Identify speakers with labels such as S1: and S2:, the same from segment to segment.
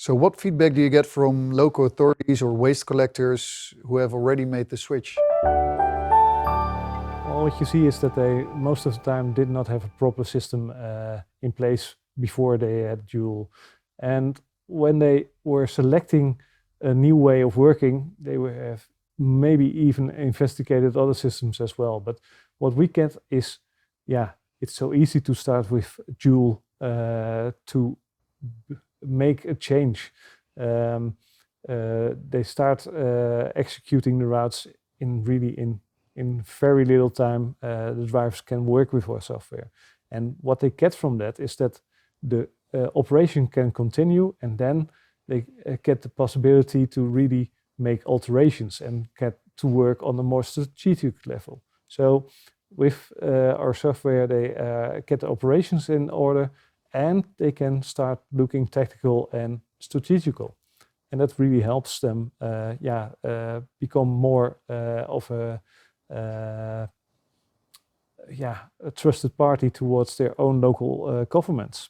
S1: So what feedback do you get from local authorities or waste collectors who have already made the switch?
S2: Well, what you see is that they most of the time did not have a proper system in place before they had Joule. And when they were selecting a new way of working, they have maybe even investigated other systems as well. But what we get is, it's so easy to start with Joule to make a change. They start executing the routes in very little time. The drivers can work with our software. And what they get from that is that the operation can continue, and then they get the possibility to really make alterations and get to work on a more strategic level. So with our software, they get the operations in order, and they can start looking tactical and strategical. And that really helps them become more of a trusted party towards their own local governments.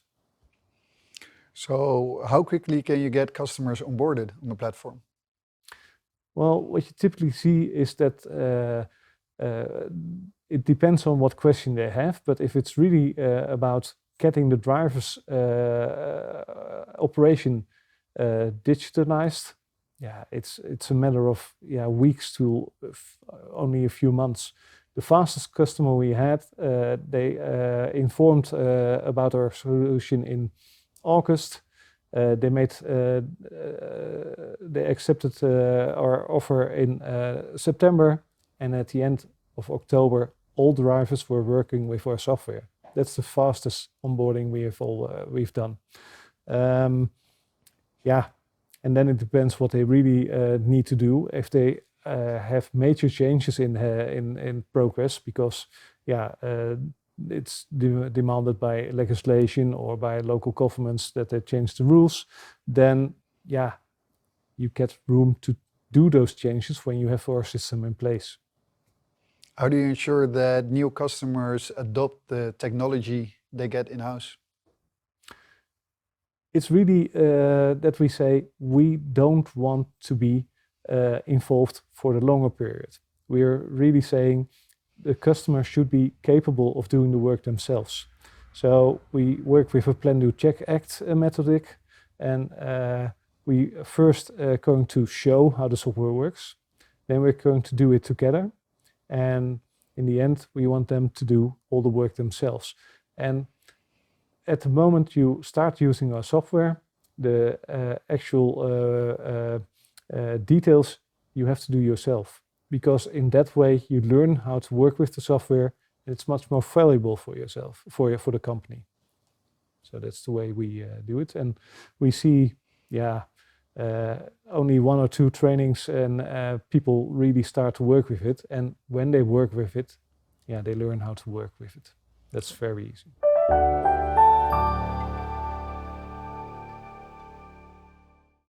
S1: So how quickly can you get customers onboarded on the platform?
S2: Well, what you typically see is that it depends on what question they have, but if it's really about getting the driver's operation digitalized, it's a matter of weeks to only a few months. The fastest customer we had, they informed about our solution in August. They accepted our offer in September, and at the end of October, all drivers were working with our software. That's the fastest onboarding we've done. And then it depends what they really need to do. If they have major changes in progress, because it's demanded by legislation or by local governments that they change the rules, then you get room to do those changes when you have our system in place.
S1: How do you ensure that new customers adopt the technology they get in-house?
S2: It's really that we say we don't want to be involved for the longer period. We're really saying the customer should be capable of doing the work themselves. So we work with a plan, do, check, act methodic, and we first going to show how the software works. Then we're going to do it together, and in the end we want them to do all the work themselves. And at the moment you start using our software, the actual details you have to do yourself, because in that way you learn how to work with the software. It's much more valuable for yourself, for the company. So that's the way we do it, and we see only 1 or 2 trainings, and people really start to work with it. And when they work with it, they learn how to work with it. That's very easy.